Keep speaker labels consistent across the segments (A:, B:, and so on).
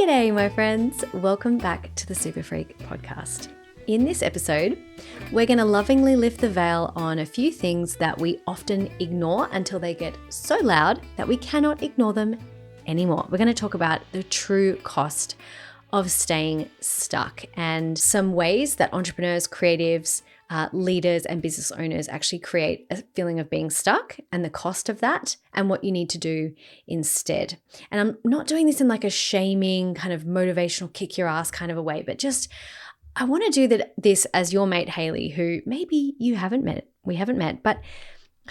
A: G'day, my friends. Welcome back to the Super Freak podcast. In this episode, we're going to lovingly lift the veil on a few things that we often ignore until they get so loud that we cannot ignore them anymore. We're going to talk about the true cost of staying stuck and some ways that entrepreneurs, creatives, leaders and business owners actually create a feeling of being stuck and the cost of that and what you need to do instead. And I'm not doing this in like a shaming kind of motivational kick your ass kind of a way, but just I want to do this as your mate Haley, who maybe we haven't met, but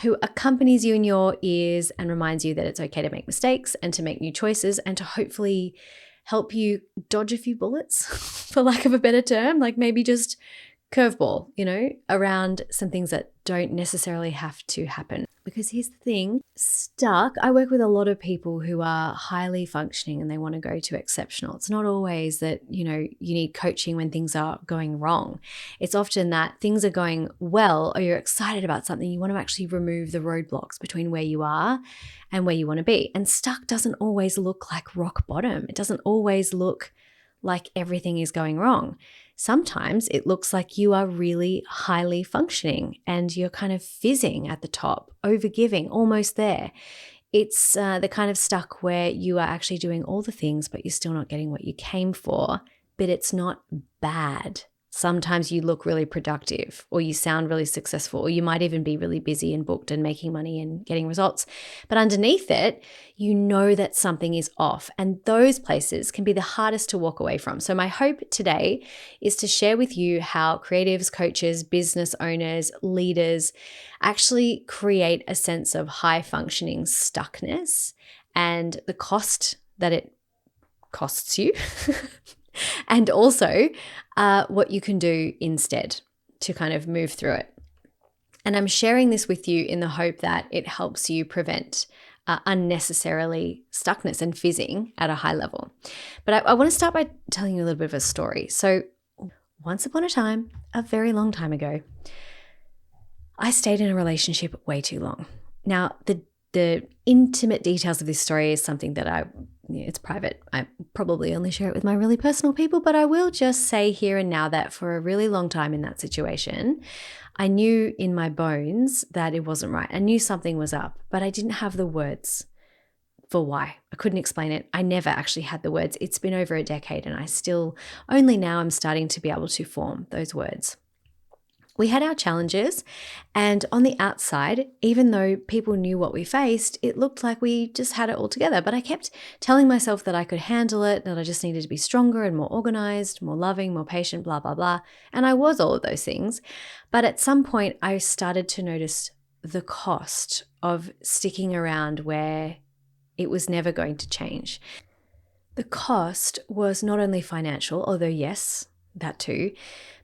A: who accompanies you in your ears and reminds you that it's okay to make mistakes and to make new choices and to hopefully help you dodge a few bullets, for lack of a better term, like maybe just curveball, around some things that don't necessarily have to happen. Because here's the thing, I work with a lot of people who are highly functioning and they want to go to exceptional. It's not always that, you need coaching when things are going wrong. It's often that things are going well or you're excited about something. You want to actually remove the roadblocks between where you are and where you want to be. And stuck doesn't always look like rock bottom. It doesn't always look like everything is going wrong. Sometimes it looks like you are really highly functioning and you're kind of fizzing at the top, overgiving, almost there. It's the kind of stuck where you are actually doing all the things, but you're still not getting what you came for, but it's not bad. Sometimes you look really productive or you sound really successful or you might even be really busy and booked and making money and getting results. But underneath it, you know that something is off, and those places can be the hardest to walk away from. So my hope today is to share with you how creatives, coaches, business owners, leaders actually create a sense of high functioning stuckness and the cost that it costs you. And also what you can do instead to kind of move through it. And I'm sharing this with you in the hope that it helps you prevent unnecessarily stuckness and fizzing at a high level. But I want to start by telling you a little bit of a story. So once upon a time, a very long time ago, I stayed in a relationship way too long. Now, the intimate details of this story is something that it's private. I probably only share it with my really personal people, but I will just say here and now that for a really long time in that situation, I knew in my bones that it wasn't right. I knew something was up, but I didn't have the words for why. I couldn't explain it. I never actually had the words. It's been over a decade and I still only now I'm starting to be able to form those words. We had our challenges, and on the outside, even though people knew what we faced, it looked like we just had it all together. But I kept telling myself that I could handle it, that I just needed to be stronger and more organized, more loving, more patient, blah, blah, blah. And I was all of those things. But at some point, I started to notice the cost of sticking around where it was never going to change. The cost was not only financial, although yes, that too,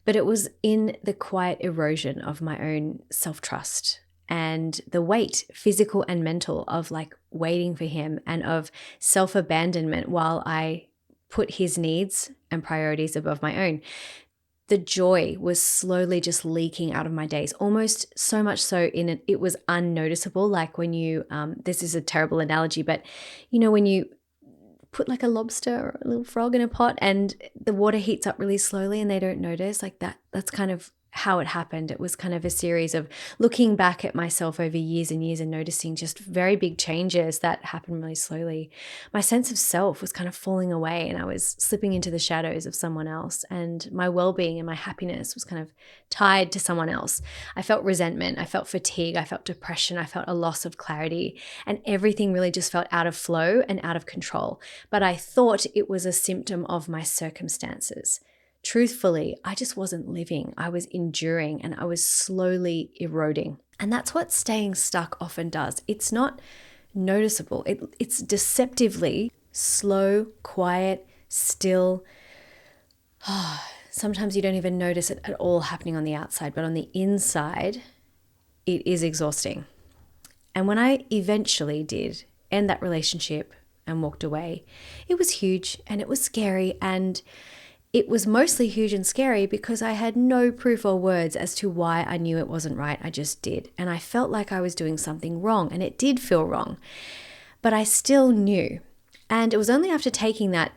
A: but it was in the quiet erosion of my own self-trust and the weight, physical and mental, of like waiting for him and of self-abandonment while I put his needs and priorities above my own. The joy was slowly just leaking out of my days, almost so much so it was unnoticeable. Like when you, this is a terrible analogy, but when you put like a lobster or a little frog in a pot and the water heats up really slowly and they don't notice, like that's kind of how it happened. It was kind of a series of looking back at myself over years and years and noticing just very big changes that happened really slowly. My sense of self was kind of falling away and I was slipping into the shadows of someone else, and my well-being and my happiness was kind of tied to someone else. I felt resentment, I felt fatigue, I felt depression, I felt a loss of clarity, and everything really just felt out of flow and out of control. But I thought it was a symptom of my circumstances. Truthfully, I just wasn't living. I was enduring and I was slowly eroding. And that's what staying stuck often does. It's not noticeable. It's deceptively slow, quiet, still. Sometimes you don't even notice it at all happening on the outside, but on the inside, it is exhausting. And when I eventually did end that relationship and walked away, it was huge and it was scary, and it was mostly huge and scary because I had no proof or words as to why I knew it wasn't right. I just did. And I felt like I was doing something wrong, and it did feel wrong. But I still knew. And it was only after taking that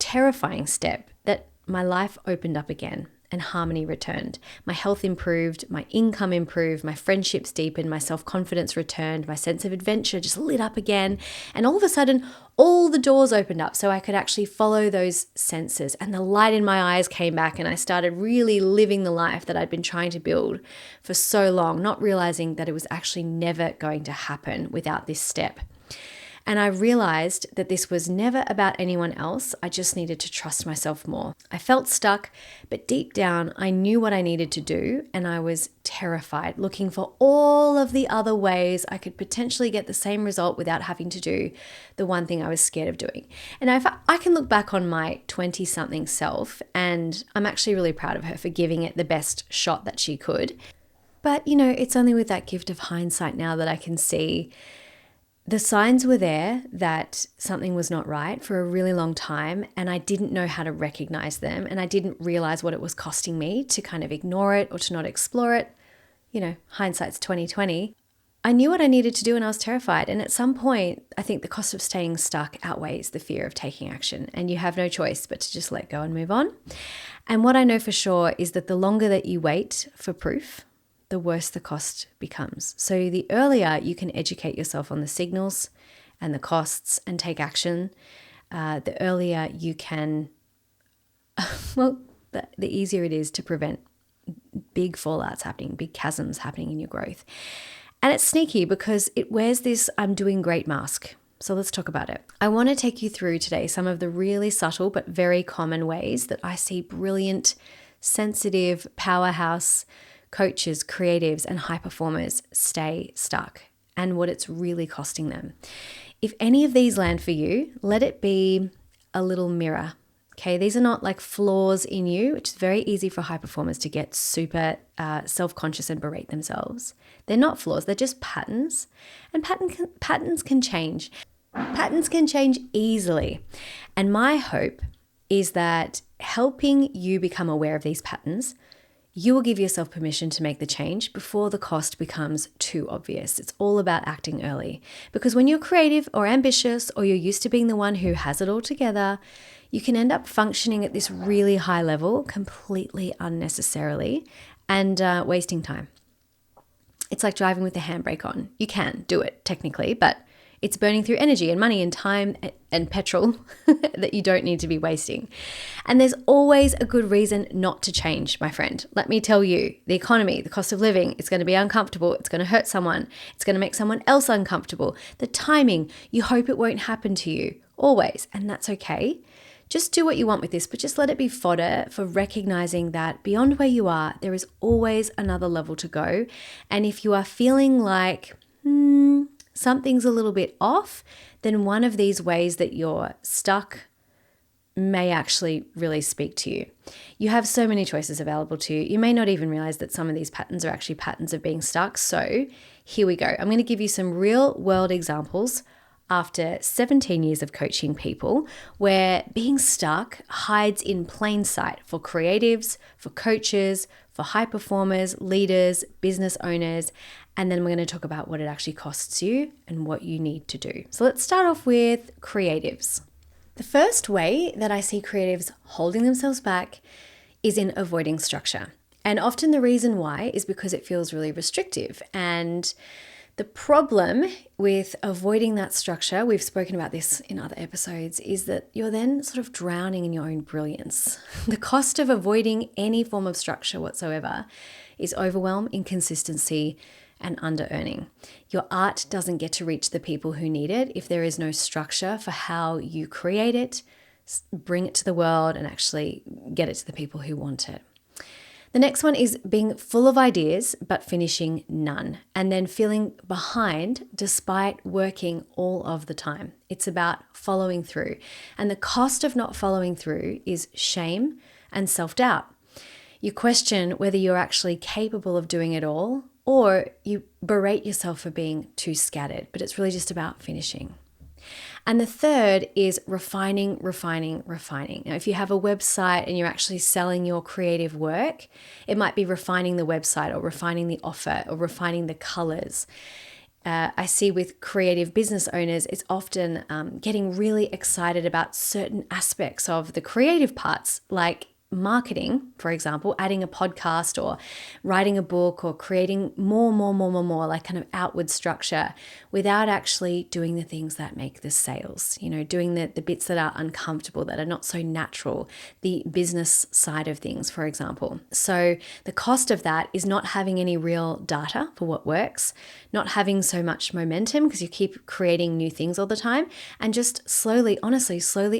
A: terrifying step that my life opened up again and harmony returned. My health improved, my income improved, my friendships deepened, my self-confidence returned, my sense of adventure just lit up again. And all of a sudden, all the doors opened up so I could actually follow those senses, and the light in my eyes came back, and I started really living the life that I'd been trying to build for so long, not realizing that it was actually never going to happen without this step. And I realized that this was never about anyone else. I just needed to trust myself more. I felt stuck, but deep down, I knew what I needed to do, and I was terrified, looking for all of the other ways I could potentially get the same result without having to do the one thing I was scared of doing. And if I can look back on my 20-something self, and I'm actually really proud of her for giving it the best shot that she could. But, it's only with that gift of hindsight now that I can see the signs were there that something was not right for a really long time, and I didn't know how to recognize them, and I didn't realize what it was costing me to kind of ignore it or to not explore it. Hindsight's 2020. I knew what I needed to do and I was terrified. And at some point, I think the cost of staying stuck outweighs the fear of taking action, and you have no choice but to just let go and move on. And what I know for sure is that the longer that you wait for proof, the worse the cost becomes. So the earlier you can educate yourself on the signals and the costs and take action, the earlier you can, the easier it is to prevent big fallouts happening, big chasms happening in your growth. And it's sneaky because it wears this I'm doing great mask. So let's talk about it. I want to take you through today some of the really subtle but very common ways that I see brilliant, sensitive, powerhouse coaches, creatives, and high performers stay stuck, and what it's really costing them. If any of these land for you, let it be a little mirror. Okay, these are not like flaws in you, which is very easy for high performers to get super self-conscious and berate themselves. They're not flaws, they're just patterns. And patterns can change. Patterns can change easily. And my hope is that helping you become aware of these patterns, you will give yourself permission to make the change before the cost becomes too obvious. It's all about acting early. Because when you're creative or ambitious, or you're used to being the one who has it all together, you can end up functioning at this really high level completely unnecessarily and wasting time. It's like driving with the handbrake on. You can do it technically, but it's burning through energy and money and time and petrol that you don't need to be wasting. And there's always a good reason not to change, my friend. Let me tell you, the economy, the cost of living, it's going to be uncomfortable. It's going to hurt someone. It's going to make someone else uncomfortable. The timing, you hope it won't happen to you, always. And that's okay. Just do what you want with this, but just let it be fodder for recognizing that beyond where you are, there is always another level to go. And if you are feeling like, something's a little bit off, then one of these ways that you're stuck may actually really speak to you. You have so many choices available to you. You may not even realize that some of these patterns are actually patterns of being stuck. So here we go. I'm going to give you some real world examples after 17 years of coaching people where being stuck hides in plain sight for creatives, for coaches, for high performers, leaders, business owners. And then we're going to talk about what it actually costs you and what you need to do. So let's start off with creatives. The first way that I see creatives holding themselves back is in avoiding structure. And often the reason why is because it feels really restrictive. And the problem with avoiding that structure, we've spoken about this in other episodes, is that you're then sort of drowning in your own brilliance. The cost of avoiding any form of structure whatsoever is overwhelm, inconsistency, and under-earning. Your art doesn't get to reach the people who need it if there is no structure for how you create it, bring it to the world, and actually get it to the people who want it. The next one is being full of ideas but finishing none, and then feeling behind despite working all of the time. It's about following through. And the cost of not following through is shame and self-doubt. You question whether you're actually capable of doing it all, or you berate yourself for being too scattered, but it's really just about finishing. And the third is refining. Now, if you have a website and you're actually selling your creative work, it might be refining the website or refining the offer or refining the colors. I see with creative business owners, it's often getting really excited about certain aspects of the creative parts, like marketing, for example, adding a podcast or writing a book or creating more, like kind of outward structure without actually doing the things that make the sales, doing the bits that are uncomfortable, that are not so natural, the business side of things, for example. So the cost of that is not having any real data for what works, not having so much momentum because you keep creating new things all the time, and just slowly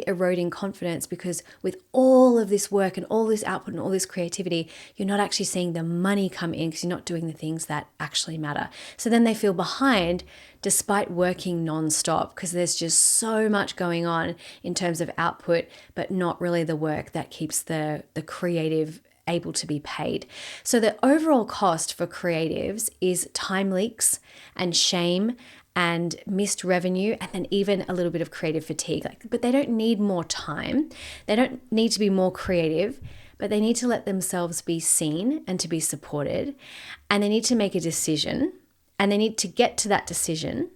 A: eroding confidence, because with all of this work and all this output and all this creativity, you're not actually seeing the money come in because you're not doing the things that actually matter. So then they feel behind despite working nonstop because there's just so much going on in terms of output, but not really the work that keeps the creative able to be paid. So the overall cost for creatives is time leaks and shame and missed revenue, and then even a little bit of creative fatigue. But they don't need more time. They don't need to be more creative, but they need to let themselves be seen and to be supported. And they need to make a decision, and they need to get to that decision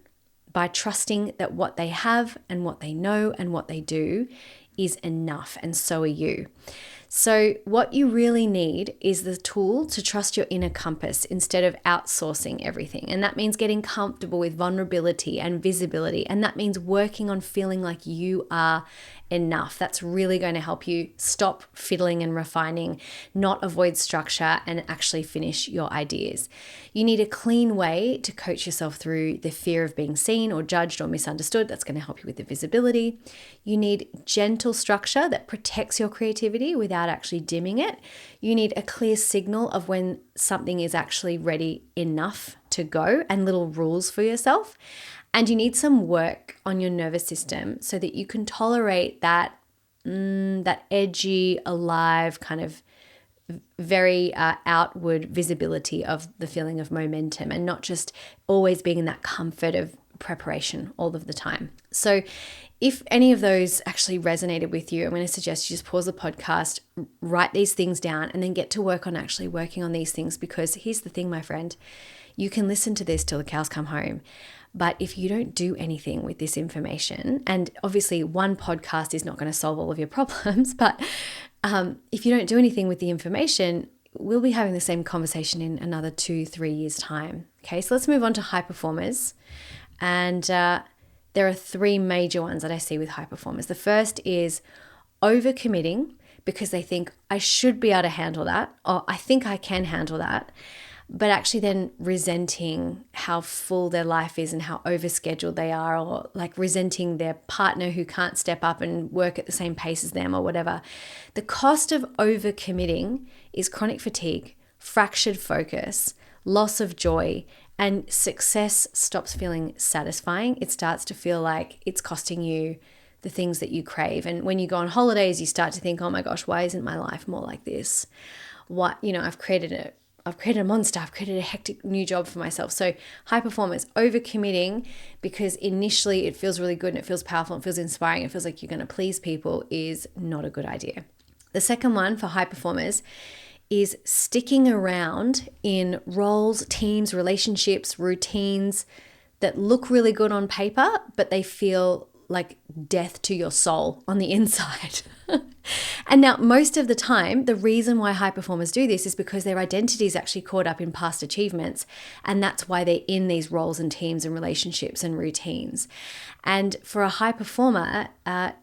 A: by trusting that what they have and what they know and what they do is enough, and so are you. So what you really need is the tool to trust your inner compass instead of outsourcing everything. And that means getting comfortable with vulnerability and visibility. And that means working on feeling like you are enough. That's really going to help you stop fiddling and refining, not avoid structure, and actually finish your ideas. You need a clean way to coach yourself through the fear of being seen or judged or misunderstood. That's going to help you with the visibility. You need gentle structure that protects your creativity without actually dimming it. You need a clear signal of when something is actually ready enough to go, and little rules for yourself. And you need some work on your nervous system so that you can tolerate that edgy, alive, kind of very outward visibility of the feeling of momentum, and not just always being in that comfort of preparation all of the time. So if any of those actually resonated with you, I'm going to suggest you just pause the podcast, write these things down, and then get to work on actually working on these things. Because here's the thing, my friend, you can listen to this till the cows come home. But if you don't do anything with this information, and obviously one podcast is not going to solve all of your problems, but if you don't do anything with the information, we'll be having the same conversation in another 2-3 years' time. Okay, so let's move on to high performers. And there are 3 major ones that I see with high performers. The first is overcommitting because they think I should be able to handle that, or I think I can handle that, but actually then resenting how full their life is and how overscheduled they are, or like resenting their partner who can't step up and work at the same pace as them or whatever. The cost of overcommitting is chronic fatigue, fractured focus, loss of joy, and success stops feeling satisfying. It starts to feel like it's costing you the things that you crave. And when you go on holidays, you start to think, oh my gosh, why isn't my life more like this? I've created a monster. I've created a hectic new job for myself. So high performance, overcommitting because initially it feels really good and it feels powerful and it feels inspiring. It feels like you're going to please people is not a good idea. The second one for high performers is sticking around in roles, teams, relationships, routines that look really good on paper, but they feel like death to your soul on the inside. And now most of the time, the reason why high performers do this is because their identity is actually caught up in past achievements. And that's why they're in these roles and teams and relationships and routines. And for a high performer,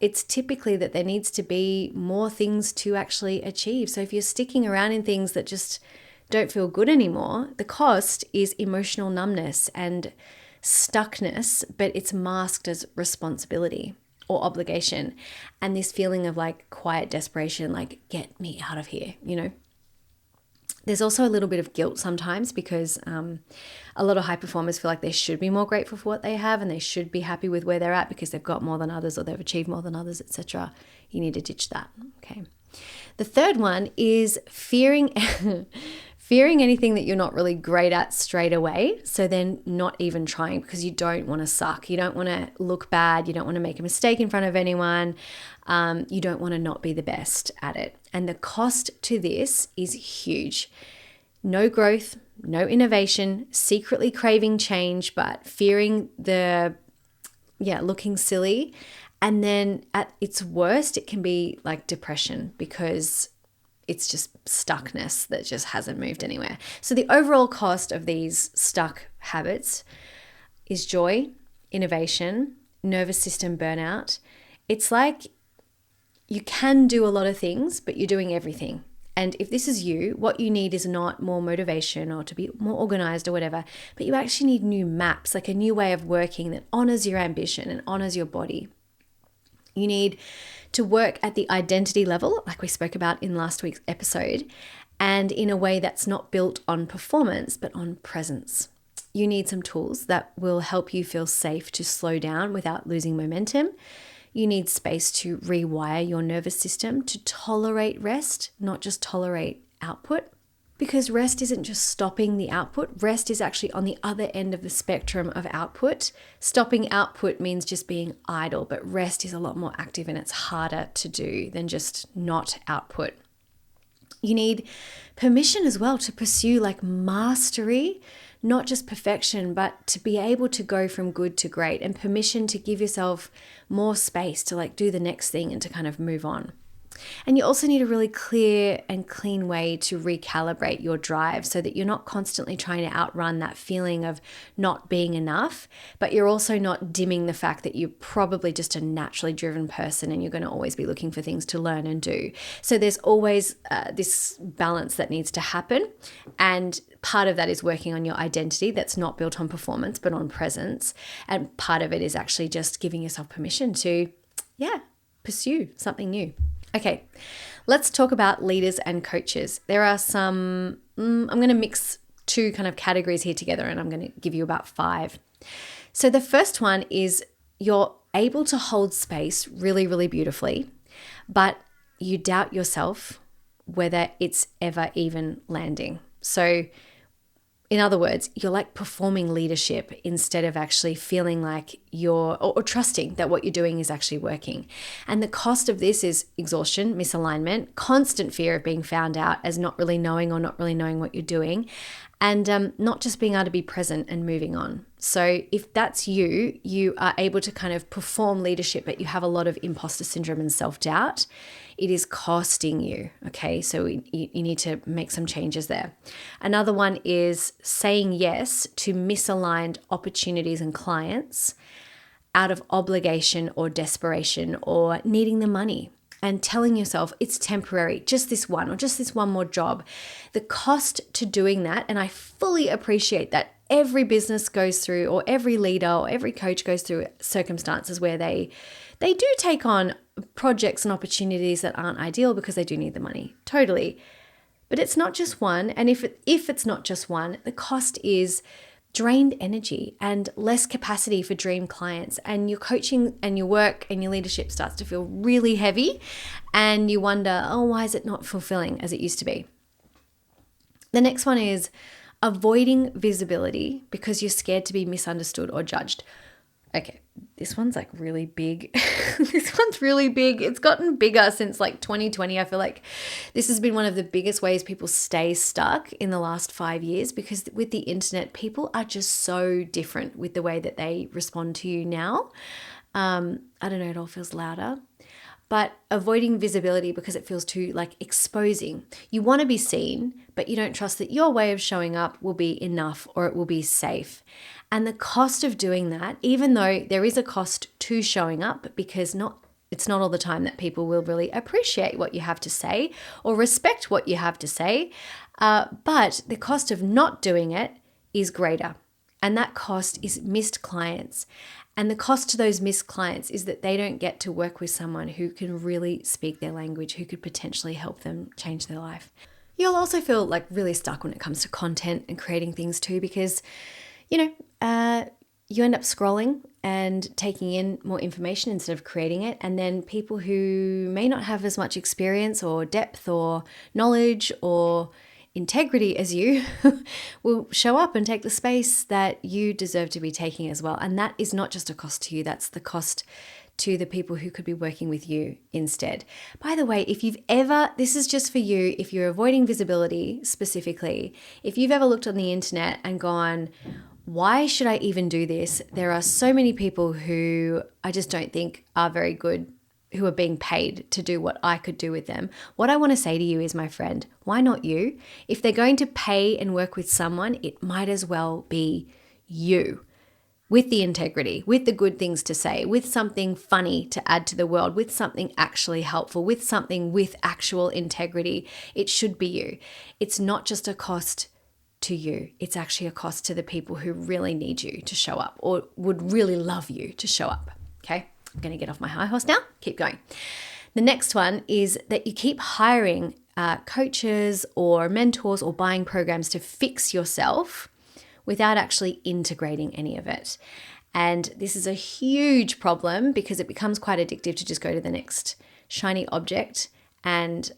A: it's typically that there needs to be more things to actually achieve. So if you're sticking around in things that just don't feel good anymore, the cost is emotional numbness and stuckness, but it's masked as responsibility or obligation, and this feeling of like quiet desperation, like get me out of here, There's also a little bit of guilt sometimes because a lot of high performers feel like they should be more grateful for what they have and they should be happy with where they're at because they've got more than others or they've achieved more than others, etc. You need to ditch that. Okay. The third one is fearing anything that you're not really great at straight away. So then not even trying because you don't want to suck. You don't want to look bad. You don't want to make a mistake in front of anyone. You don't want to not be the best at it. And the cost to this is huge. No growth, no innovation, secretly craving change, but fearing looking silly. And then at its worst, it can be like depression because it's just stuckness that just hasn't moved anywhere. So the overall cost of these stuck habits is joy, innovation, nervous system burnout. It's like you can do a lot of things, but you're doing everything. And if this is you, what you need is not more motivation or to be more organized or whatever, but you actually need new maps, like a new way of working that honors your ambition and honors your body. You need to work at the identity level, like we spoke about in last week's episode, and in a way that's not built on performance, but on presence. You need some tools that will help you feel safe to slow down without losing momentum. You need space to rewire your nervous system to tolerate rest, not just tolerate output. Because rest isn't just stopping the output. Rest is actually on the other end of the spectrum of output. Stopping output means just being idle, but rest is a lot more active and it's harder to do than just not output. You need permission as well to pursue like mastery, not just perfection, but to be able to go from good to great, and permission to give yourself more space to like do the next thing and to kind of move on. And you also need a really clear and clean way to recalibrate your drive so that you're not constantly trying to outrun that feeling of not being enough, but you're also not dimming the fact that you're probably just a naturally driven person and you're going to always be looking for things to learn and do. So there's always this balance that needs to happen. And part of that is working on your identity that's not built on performance, but on presence. And part of it is actually just giving yourself permission to, pursue something new. Okay, let's talk about leaders and coaches. There are some, I'm going to mix two kind of categories here together and I'm going to give you about 5. So the first one is you're able to hold space really, really beautifully, but you doubt yourself whether it's ever even landing. So in other words, you're like performing leadership instead of actually feeling like or trusting that what you're doing is actually working. And the cost of this is exhaustion, misalignment, constant fear of being found out as not really knowing what you're doing, and not just being able to be present and moving on. So if that's you, you are able to kind of perform leadership, but you have a lot of imposter syndrome and self-doubt. It is costing you, okay? So you need to make some changes there. Another one is saying yes to misaligned opportunities and clients out of obligation or desperation or needing the money, and telling yourself it's temporary, just this one or just this one more job. The cost to doing that, and I fully appreciate that every business goes through, or every leader or every coach goes through circumstances where they do take on projects and opportunities that aren't ideal because they do need the money. Totally. But it's not just one. And if it's not just one, the cost is drained energy and less capacity for dream clients, and your coaching and your work and your leadership starts to feel really heavy, and you wonder, why is it not fulfilling as it used to be? The next one is avoiding visibility because you're scared to be misunderstood or judged. Okay, this one's like really big. This one's really big. It's gotten bigger since like 2020. I feel like this has been one of the biggest ways people stay stuck in the last 5 years, because with the internet, people are just so different with the way that they respond to you now. I don't know, it all feels louder. But avoiding visibility because it feels too like exposing. You want to be seen, but you don't trust that your way of showing up will be enough or it will be safe. And the cost of doing that, even though there is a cost to showing up, because it's not all the time that people will really appreciate what you have to say or respect what you have to say, but the cost of not doing it is greater. And that cost is missed clients. And the cost to those missed clients is that they don't get to work with someone who can really speak their language, who could potentially help them change their life. You'll also feel like really stuck when it comes to content and creating things too, because, you end up scrolling and taking in more information instead of creating it. And then people who may not have as much experience or depth or knowledge or integrity as you will show up and take the space that you deserve to be taking as well. And that is not just a cost to you, that's the cost to the people who could be working with you instead. By the way, this is just for you, if you're avoiding visibility specifically, if you've ever looked on the internet and gone, why should I even do this? There are so many people who I just don't think are very good, who are being paid to do what I could do with them. What I want to say to you is, my friend, why not you? If they're going to pay and work with someone, it might as well be you, with the integrity, with the good things to say, with something funny to add to the world, with something actually helpful, with something with actual integrity. It should be you. It's not just a cost to you. It's actually a cost to the people who really need you to show up or would really love you to show up. Okay, I'm going to get off my high horse now. Keep going. The next one is that you keep hiring coaches or mentors or buying programs to fix yourself without actually integrating any of it. And this is a huge problem because it becomes quite addictive to just go to the next shiny object and,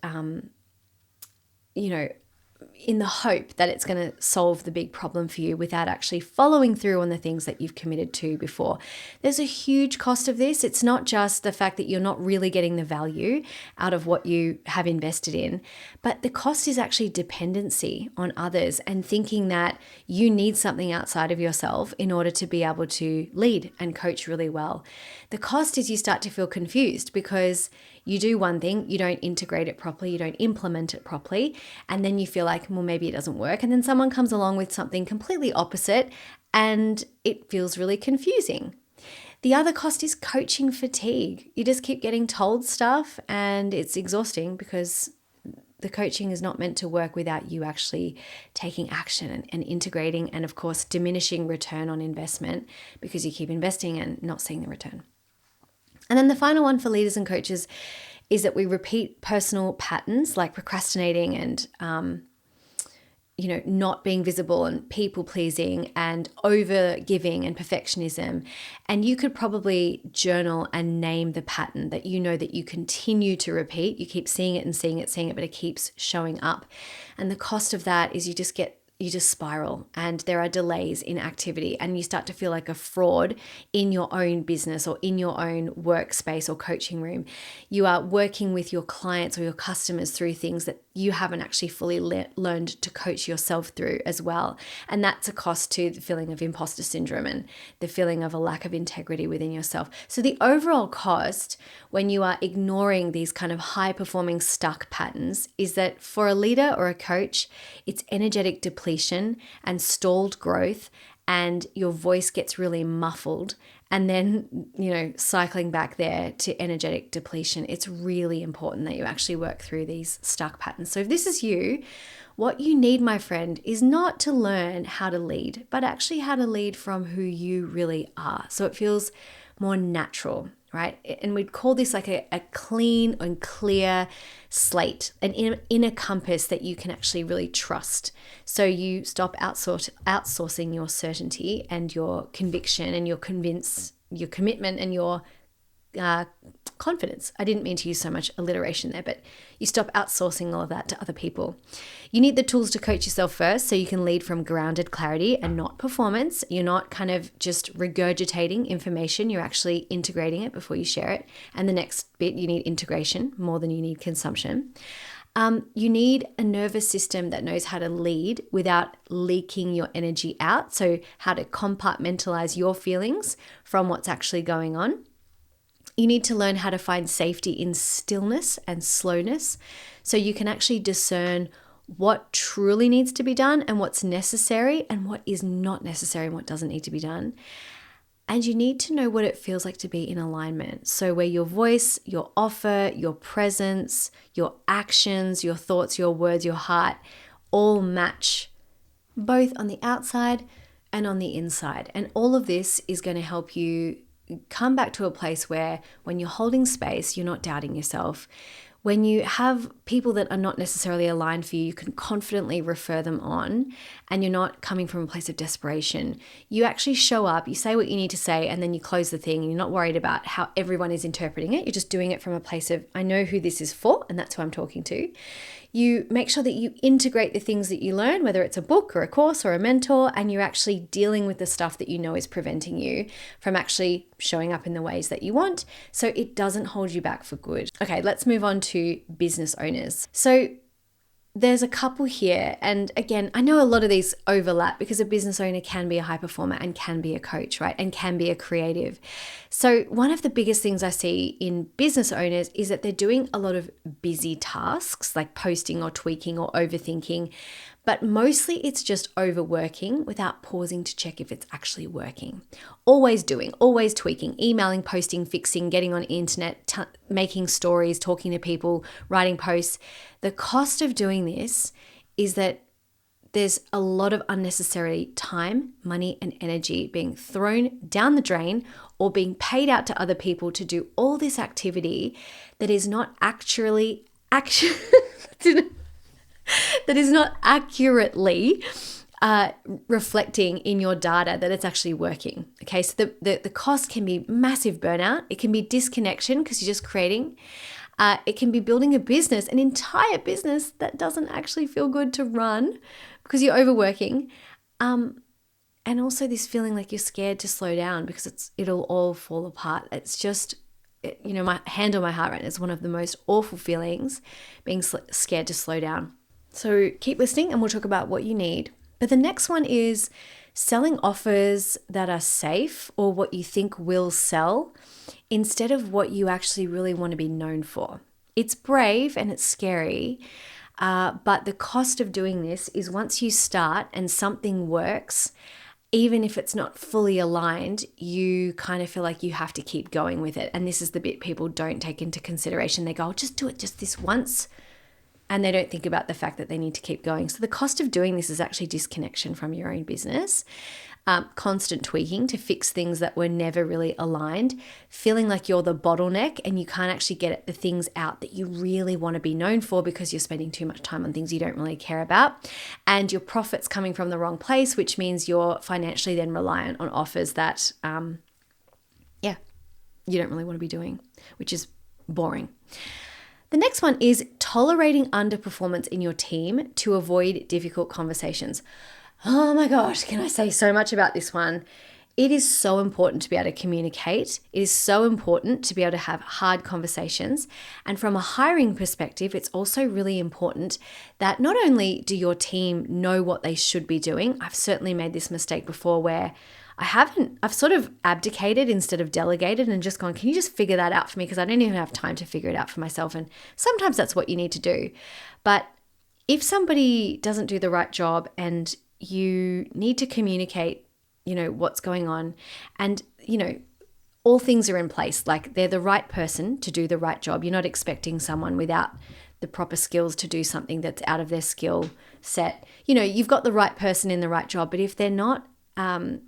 A: in the hope that it's going to solve the big problem for you without actually following through on the things that you've committed to before. There's a huge cost of this. It's not just the fact that you're not really getting the value out of what you have invested in, but the cost is actually dependency on others and thinking that you need something outside of yourself in order to be able to lead and coach really well. The cost is you start to feel confused because you do one thing, you don't integrate it properly, you don't implement it properly, and then you feel like, well, maybe it doesn't work. And then someone comes along with something completely opposite and it feels really confusing. The other cost is coaching fatigue. You just keep getting told stuff and it's exhausting because the coaching is not meant to work without you actually taking action and integrating, and of course, diminishing return on investment because you keep investing and not seeing the return. And then the final one for leaders and coaches is that we repeat personal patterns like procrastinating and, not being visible and people pleasing and over giving and perfectionism. And you could probably journal and name the pattern that you know that you continue to repeat. You keep seeing it and seeing it, but it keeps showing up. And the cost of that is you just spiral and there are delays in activity and you start to feel like a fraud in your own business or in your own workspace or coaching room. You are working with your clients or your customers through things that you haven't actually fully learned to coach yourself through as well. And that's a cost to the feeling of imposter syndrome and the feeling of a lack of integrity within yourself. So the overall cost when you are ignoring these kind of high performing stuck patterns is that for a leader or a coach, it's energetic depletion and stalled growth, and your voice gets really muffled, and then, cycling back there to energetic depletion. It's really important that you actually work through these stuck patterns. So if this is you, what you need, my friend, is not to learn how to lead, but actually how to lead from who you really are. So it feels more natural, right? And we'd call this like a clean and clear slate, an inner compass that you can actually really trust. So you stop outsourcing your certainty and your conviction and your commitment and your confidence. I didn't mean to use so much alliteration there, but you stop outsourcing all of that to other people. You need the tools to coach yourself first so you can lead from grounded clarity and not performance. You're not kind of just regurgitating information. You're actually integrating it before you share it. And the next bit, you need integration more than you need consumption. You need a nervous system that knows how to lead without leaking your energy out. So how to compartmentalize your feelings from what's actually going on. You need to learn how to find safety in stillness and slowness so you can actually discern what truly needs to be done and what's necessary and what is not necessary and what doesn't need to be done. And you need to know what it feels like to be in alignment. So where your voice, your offer, your presence, your actions, your thoughts, your words, your heart all match both on the outside and on the inside. And all of this is going to help you come back to a place where when you're holding space, you're not doubting yourself. When you have people that are not necessarily aligned for you, you can confidently refer them on and you're not coming from a place of desperation. You actually show up, you say what you need to say, and then you close the thing and you're not worried about how everyone is interpreting it. You're just doing it from a place of, I know who this is for and that's who I'm talking to. You make sure that you integrate the things that you learn, whether it's a book or a course or a mentor, and you're actually dealing with the stuff that you know is preventing you from actually showing up in the ways that you want, so it doesn't hold you back for good. Okay, let's move on to business owners. So there's a couple here, and again, I know a lot of these overlap because a business owner can be a high performer and can be a coach, right? And can be a creative. So one of the biggest things I see in business owners is that they're doing a lot of busy tasks like posting or tweaking or overthinking, but mostly it's just overworking without pausing to check if it's actually working. Always doing, always tweaking, emailing, posting, fixing, getting on the internet, making stories, talking to people, writing posts. The cost of doing this is that there's a lot of unnecessary time, money, and energy being thrown down the drain or being paid out to other people to do all this activity that is not actually that is not accurately reflecting in your data that it's actually working. Okay, so the cost can be massive burnout. It can be disconnection because you're just creating. It can be building a business, an entire business that doesn't actually feel good to run because you're overworking. And also this feeling like you're scared to slow down because it'll all fall apart. It's just, my hand on my heart right now is one of the most awful feelings, being scared to slow down. So keep listening and we'll talk about what you need. But the next one is selling offers that are safe or what you think will sell instead of what you actually really want to be known for. It's brave and it's scary, but the cost of doing this is once you start and something works, even if it's not fully aligned, you kind of feel like you have to keep going with it. And this is the bit people don't take into consideration. They go, I'll just do it just this once. And they don't think about the fact that they need to keep going. So the cost of doing this is actually disconnection from your own business, constant tweaking to fix things that were never really aligned, feeling like you're the bottleneck and you can't actually get the things out that you really want to be known for because you're spending too much time on things you don't really care about. And your profit's coming from the wrong place, which means you're financially then reliant on offers that, you don't really want to be doing, which is boring. The next one is tolerating underperformance in your team to avoid difficult conversations. Oh my gosh, can I say so much about this one? It is so important to be able to communicate. It is so important to be able to have hard conversations. And from a hiring perspective, it's also really important that not only do your team know what they should be doing, I've certainly made this mistake before where I've sort of abdicated instead of delegated and just gone, can you just figure that out for me? Because I don't even have time to figure it out for myself. And sometimes that's what you need to do. But if somebody doesn't do the right job and you need to communicate, what's going on and, all things are in place, like they're the right person to do the right job. You're not expecting someone without the proper skills to do something that's out of their skill set. You've got the right person in the right job, but if they're not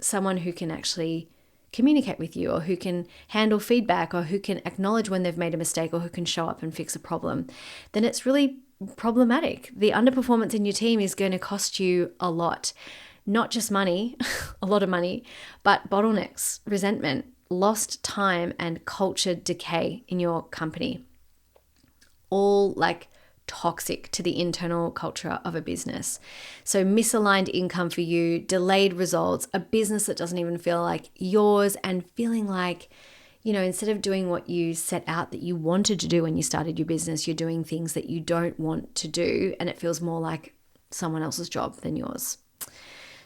A: someone who can actually communicate with you or who can handle feedback or who can acknowledge when they've made a mistake or who can show up and fix a problem, then it's really problematic. The underperformance in your team is going to cost you a lot, not just money, a lot of money, but bottlenecks, resentment, lost time, and culture decay in your company. All like toxic to the internal culture of a business. So misaligned income for you, delayed results, a business that doesn't even feel like yours, and feeling like, instead of doing what you set out that you wanted to do when you started your business, you're doing things that you don't want to do, and it feels more like someone else's job than yours.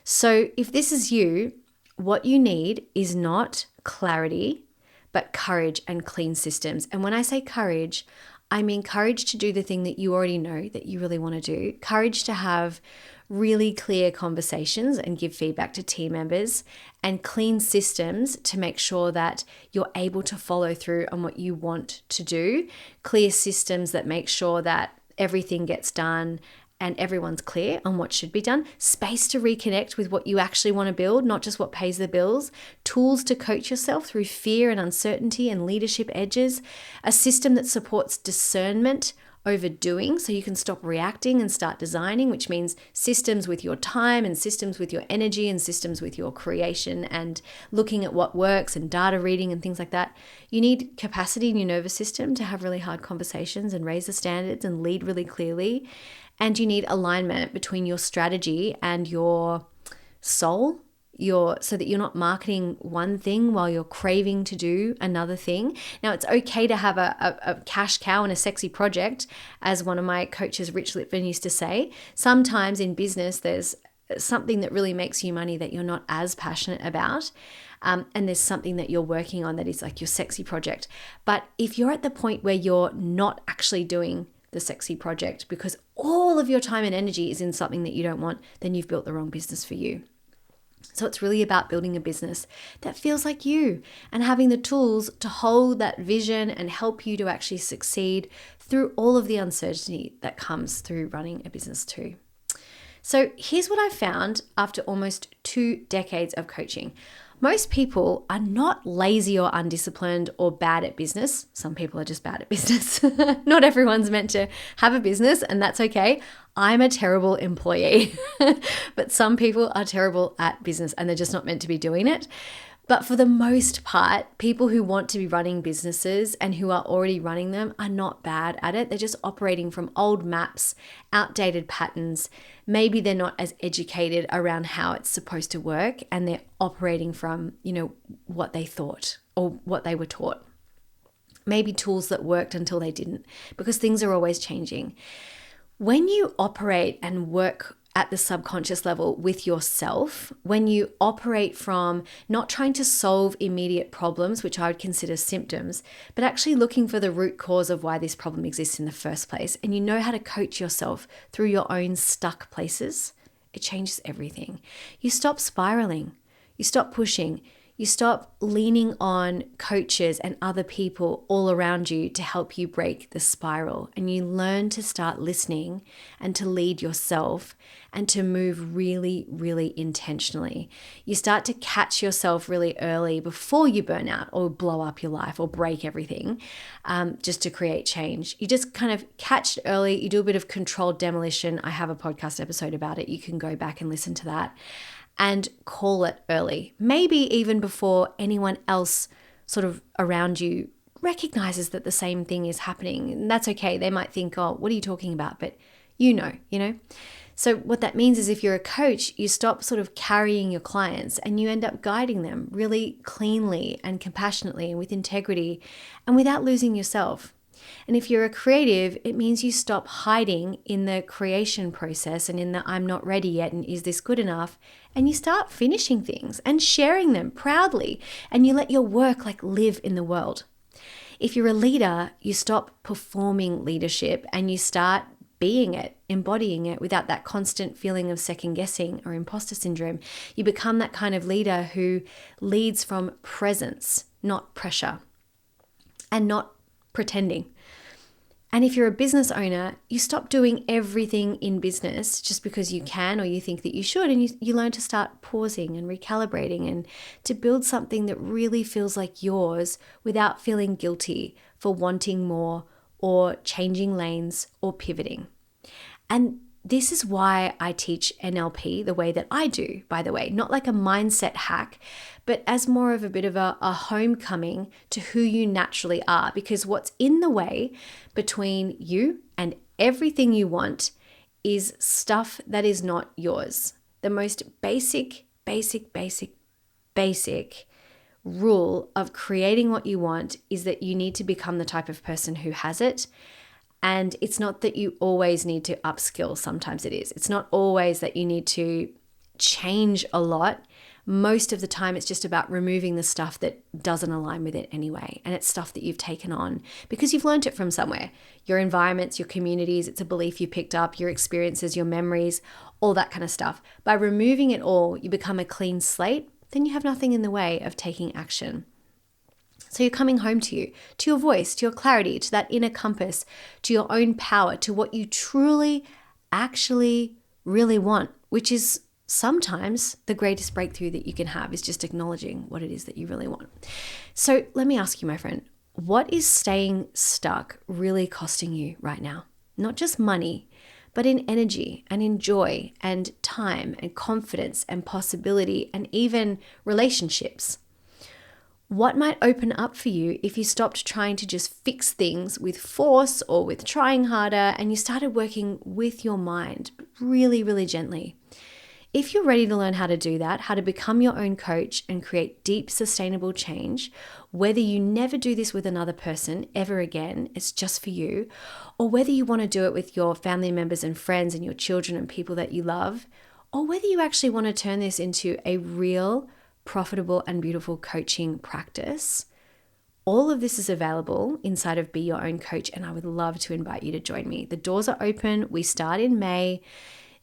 A: So if this is you, what you need is not clarity, but courage and clean systems. And when I say courage, I mean courage to do the thing that you already know that you really want to do, courage to have really clear conversations and give feedback to team members, and clean systems to make sure that you're able to follow through on what you want to do, clear systems that make sure that everything gets done and everyone's clear on what should be done, space to reconnect with what you actually want to build, not just what pays the bills, tools to coach yourself through fear and uncertainty and leadership edges, a system that supports discernment overdoing so you can stop reacting and start designing, which means systems with your time and systems with your energy and systems with your creation and looking at what works and data reading and things like that. You need capacity in your nervous system to have really hard conversations and raise the standards and lead really clearly. And you need alignment between your strategy and your soul, so that you're not marketing one thing while you're craving to do another thing. Now, it's okay to have a cash cow and a sexy project, as one of my coaches, Rich Litvin, used to say. Sometimes in business, there's something that really makes you money that you're not as passionate about. And there's something that you're working on that is like your sexy project. But if you're at the point where you're not actually doing the sexy project because all of your time and energy is in something that you don't want, then you've built the wrong business for you. So it's really about building a business that feels like you and having the tools to hold that vision and help you to actually succeed through all of the uncertainty that comes through running a business too. So here's what I found after almost 2 decades of coaching. Most people are not lazy or undisciplined or bad at business. Some people are just bad at business. Not everyone's meant to have a business, and that's okay. I'm a terrible employee, but some people are terrible at business and they're just not meant to be doing it. But for the most part, people who want to be running businesses and who are already running them are not bad at it. They're just operating from old maps, outdated patterns. Maybe they're not as educated around how it's supposed to work, and they're operating from, what they thought or what they were taught. Maybe tools that worked until they didn't, because things are always changing. When you operate and work at the subconscious level with yourself, when you operate from not trying to solve immediate problems, which I would consider symptoms, but actually looking for the root cause of why this problem exists in the first place, and you know how to coach yourself through your own stuck places, it changes everything. You stop spiraling, you stop pushing, you stop leaning on coaches and other people all around you to help you break the spiral, and you learn to start listening and to lead yourself and to move really, really intentionally. You start to catch yourself really early before you burn out or blow up your life or break everything, just to create change. You just kind of catch it early. You do a bit of controlled demolition. I have a podcast episode about it. You can go back and listen to that. And call it early, maybe even before anyone else sort of around you recognizes that the same thing is happening. And that's okay. They might think, oh, what are you talking about? But you know. So what that means is if you're a coach, you stop sort of carrying your clients and you end up guiding them really cleanly and compassionately and with integrity and without losing yourself. And if you're a creative, it means you stop hiding in the creation process and in the I'm not ready yet and is this good enough, and you start finishing things and sharing them proudly, and you let your work live in the world. If you're a leader, you stop performing leadership and you start being it, embodying it without that constant feeling of second guessing or imposter syndrome. You become that kind of leader who leads from presence, not pressure, and not pretending. And if you're a business owner, you stop doing everything in business just because you can or you think that you should, and you learn to start pausing and recalibrating and to build something that really feels like yours without feeling guilty for wanting more or changing lanes or pivoting. And this is why I teach NLP the way that I do, by the way, not like a mindset hack, but as more of a bit of a homecoming to who you naturally are. Because what's in the way between you and everything you want is stuff that is not yours. The most basic rule of creating what you want is that you need to become the type of person who has it. And it's not that you always need to upskill. Sometimes it is. It's not always that you need to change a lot. Most of the time, it's just about removing the stuff that doesn't align with it anyway. And it's stuff that you've taken on because you've learned it from somewhere. Your environments, your communities, it's a belief you picked up, your experiences, your memories, all that kind of stuff. By removing it all, you become a clean slate. Then you have nothing in the way of taking action. So you're coming home to you, to your voice, to your clarity, to that inner compass, to your own power, to what you truly, actually, really want, which is sometimes the greatest breakthrough that you can have is just acknowledging what it is that you really want. So let me ask you, my friend, what is staying stuck really costing you right now? not just money, but in energy and in joy and time and confidence and possibility and even relationships. What might open up for you if you stopped trying to just fix things with force or with trying harder and you started working with your mind really, really gently? If you're ready to learn how to do that, how to become your own coach and create deep, sustainable change, whether you never do this with another person ever again, it's just for you, or whether you want to do it with your family members and friends and your children and people that you love, or whether you actually want to turn this into a real, profitable and beautiful coaching practice, all of this is available inside of Be Your Own Coach, and I would love to invite you to join me. The doors are open. We start in May.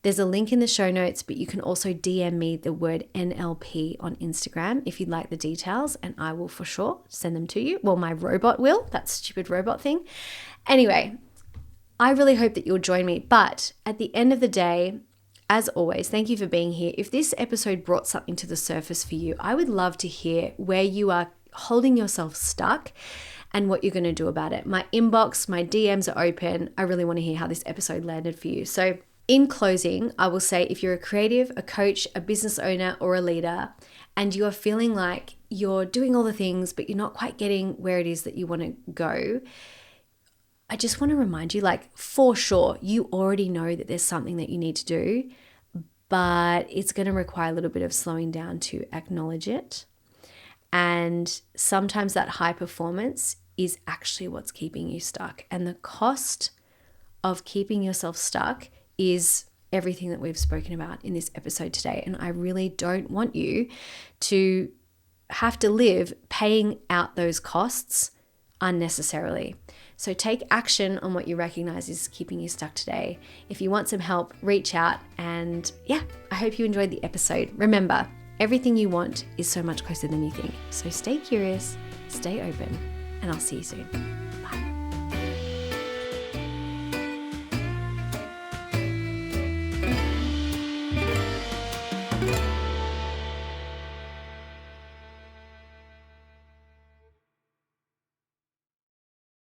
A: There's a link in the show notes, but you can also DM me the word NLP on Instagram if you'd like the details, and I will for sure send them to you. Well, my robot will. That stupid robot thing. Anyway, I really hope that you'll join me. But at the end of the day, as always, thank you for being here. If this episode brought something to the surface for you, I would love to hear where you are holding yourself stuck and what you're going to do about it. My inbox, my DMs are open. I really want to hear how this episode landed for you. So in closing, I will say if you're a creative, a coach, a business owner, or a leader, and you are feeling like you're doing all the things, but you're not quite getting where it is that you want to go, I just want to remind you, like, for sure, you already know that there's something that you need to do, but it's going to require a little bit of slowing down to acknowledge it. And sometimes that high performance is actually what's keeping you stuck. And the cost of keeping yourself stuck is everything that we've spoken about in this episode today. And I really don't want you to have to live paying out those costs unnecessarily. So take action on what you recognize is keeping you stuck today. If you want some help, reach out. And yeah, I hope you enjoyed the episode. Remember, everything you want is so much closer than you think. So stay curious, stay open, and I'll see you soon.